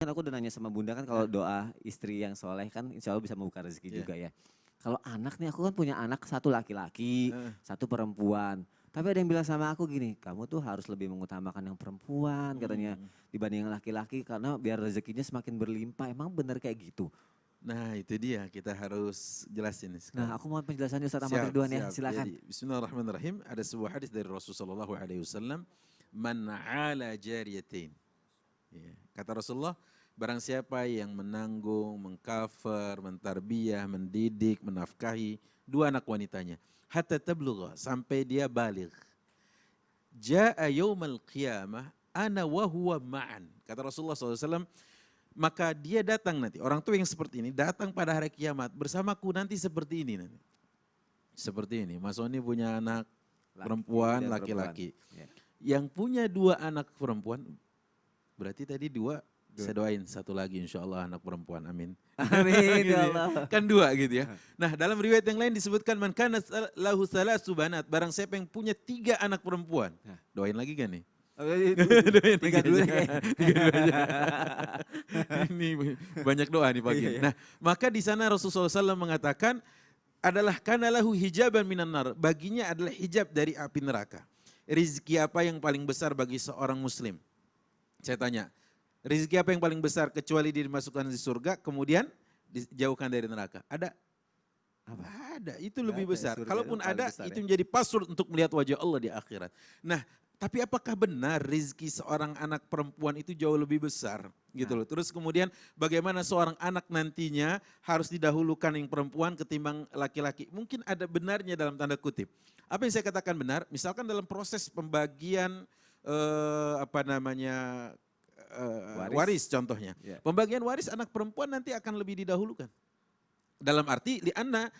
Kan aku udah nanya sama Bunda kan kalau doa istri yang soleh kan insya Allah bisa membuka rezeki Iya. juga ya. Kalau anak nih aku kan punya anak satu laki-laki, Heeh. satu perempuan. Tapi ada yang bilang sama aku gini, kamu tuh harus lebih mengutamakan yang perempuan katanya Hmm. dibanding yang laki-laki karena biar rezekinya semakin berlimpah. Emang bener kayak gitu? Nah itu dia kita harus jelasin nih Nah sekarang. aku mohon penjelasannya Ustaz Ahmad Siap, Ridwan ya, siap. silakan. Jadi Bismillahirrahmanirrahim. Ada sebuah hadis dari Rasulullah SAW. Man ala jariyatain. Ya. Kata Rasulullah, barang siapa yang menanggung, mengcover, mentarbiyah, mendidik, menafkahi dua anak wanitanya. Hatta tablugha, sampai dia balik. Ja'a yawmal qiyamah, ana wa huwa ma'an. Kata Rasulullah SAW, maka dia datang nanti, orang tua yang seperti ini datang pada hari kiamat bersamaku nanti seperti ini nanti. Seperti ini, Mas Oni punya anak Laki perempuan, dan perempuan. laki-laki. Ya. Yang punya dua anak perempuan, berarti tadi dua, Dua. saya doain satu lagi insya Allah anak perempuan, amin. Amin Gitu ya ya. Allah. Kan dua gitu ya. Nah dalam riwayat yang lain disebutkan man kana lahu thalasu banat, barang siapa yang punya tiga anak perempuan. Nah. Doain lagi kan nih? Doain tiga dulu aja. kayaknya. Tiga dulu aja. Ini banyak doa nih pagi. Iya, ini. iya. Nah, maka di sana Rasulullah SAW mengatakan adalah kanalahu hijaban minan nar. Baginya adalah hijab dari api neraka. Rizki apa yang paling besar bagi seorang muslim? Saya tanya, rizki apa yang paling besar kecuali dia dimasukkan di surga, kemudian dijauhkan dari neraka? Ada? Apa? Ada, itu Nggak lebih ada ya, besar. surga Kalaupun itu paling ada, besar itu ya. menjadi password untuk melihat wajah Allah di akhirat. Nah, tapi apakah benar rizki seorang anak perempuan itu jauh lebih besar? Gitu loh. Terus kemudian bagaimana seorang anak nantinya harus didahulukan yang perempuan ketimbang laki-laki? Mungkin ada benarnya dalam tanda kutip. Apa yang saya katakan benar? Misalkan dalam proses pembagian apa namanya waris contohnya. Ya. Pembagian waris anak perempuan nanti akan lebih didahulukan. Dalam arti lianna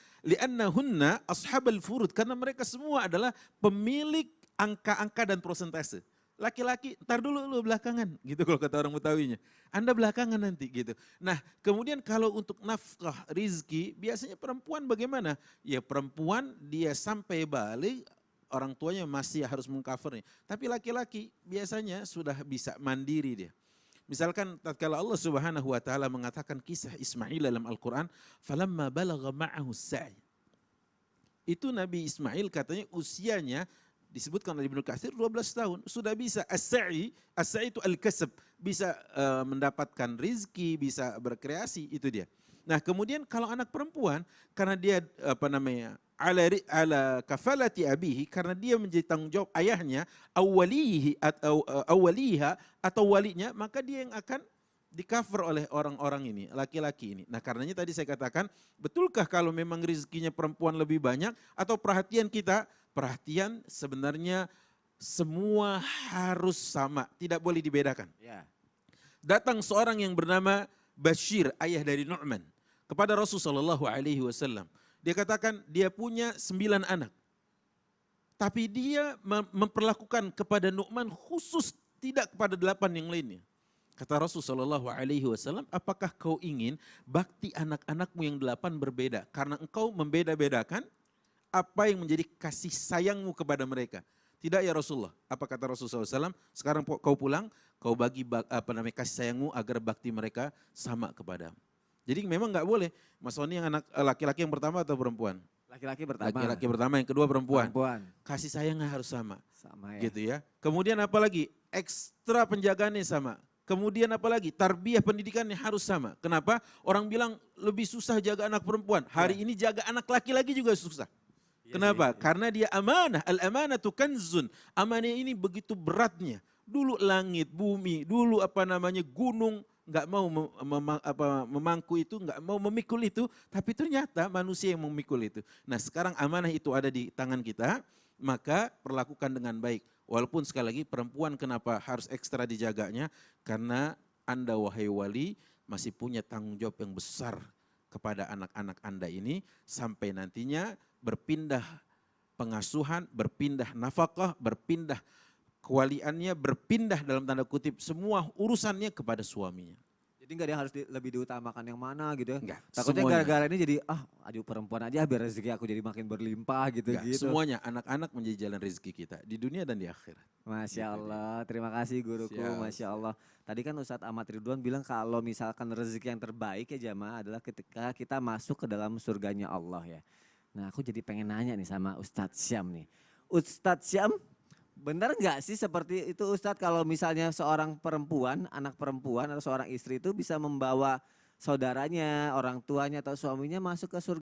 hunna ashabal furud, karena mereka semua adalah pemilik angka-angka dan prosentase. Laki-laki ntar dulu lu belakangan gitu kalau kata orang Betawinya. Anda belakangan nanti gitu. Nah, kemudian kalau untuk nafkah rizki biasanya perempuan bagaimana? Ya perempuan dia sampai balik orang tuanya masih harus mengcovernya. Tapi laki-laki biasanya sudah bisa mandiri dia. Misalkan tatkala Allah Subhanahu wa taala mengatakan kisah Ismail dalam Al-Qur'an, falamma balagha ma'ahu sa'i. Itu Nabi Ismail katanya usianya disebutkan oleh Ibnu Katsir 12 tahun, sudah bisa as-sa'i, as-sa'i itu al-kasb, bisa mendapatkan rizki, bisa berkreasi, itu dia. Nah, kemudian kalau anak perempuan karena dia apa namanya? Ala kafalati abihi, karena dia menjadi tanggung jawab ayahnya, awwalihi atau awwaliha atau walinya, maka dia yang akan di cover oleh orang-orang ini, laki-laki ini. Nah karenanya tadi saya katakan, betulkah kalau memang rezekinya perempuan lebih banyak atau perhatian kita, perhatian sebenarnya semua harus sama, tidak boleh dibedakan. Ya. Datang seorang yang bernama Bashir, ayah dari Nu'man, kepada Rasulullah SAW. Dia katakan dia punya 9 anak. Tapi dia memperlakukan kepada Nu'man khusus, tidak kepada 8 yang lainnya. Kata Rasulullah SAW, apakah kau ingin bakti anak-anakmu yang 8 berbeda? Karena engkau membeda-bedakan apa yang menjadi kasih sayangmu kepada mereka. Tidak ya Rasulullah. Apa kata Rasulullah SAW? Sekarang kau pulang, kau bagi apa namanya kasih sayangmu agar bakti mereka sama kepadamu. Jadi memang nggak boleh. Mas Soni yang anak laki-laki yang pertama atau perempuan? Laki-laki pertama. Laki-laki pertama, yang kedua perempuan. Perempuan. Kasih sayangnya harus sama. Sama ya. Gitu ya. Kemudian apa lagi? Ekstra penjagaannya sama. Kemudian apa lagi? Tarbiyah pendidikannya harus sama. Kenapa? Orang bilang lebih susah jaga anak perempuan. Hari ini jaga anak laki-laki juga susah. Iya Kenapa? sih. Karena dia amanah. Al-amanatu kanzun. Amanah ini begitu beratnya. Dulu langit, bumi, dulu apa namanya gunung, nggak mau memangku itu, nggak mau memikul itu, tapi ternyata manusia yang memikul itu. Nah sekarang amanah itu ada di tangan kita, maka perlakukan dengan baik. Walaupun sekali lagi perempuan kenapa harus ekstra dijaganya, karena Anda wahai wali masih punya tanggung jawab yang besar kepada anak-anak Anda ini, sampai nantinya berpindah pengasuhan, berpindah nafkah, berpindah kewaliannya, berpindah dalam tanda kutip semua urusannya kepada suaminya. Jadi nggak ada yang harus lebih diutamakan yang mana gitu ya. Enggak, Takutnya semuanya. gara-gara ini jadi aduh perempuan aja biar rezeki aku jadi makin berlimpah gitu Enggak, gitu. semuanya anak-anak menjadi jalan rezeki kita di dunia dan di akhirat. Masya Gitu dia. Allah, terima kasih guruku, Siap, Masya Allah. Tadi kan Ustadz Ahmad Ridwan bilang kalau misalkan rezeki yang terbaik ya jamaah adalah ketika kita masuk ke dalam surganya Allah ya. Nah aku jadi pengen nanya nih sama Ustadz Syam nih. Ustadz Syam, benar nggak sih seperti itu Ustadz kalau misalnya seorang perempuan, anak perempuan atau seorang istri itu bisa membawa saudaranya, orang tuanya atau suaminya masuk ke surga?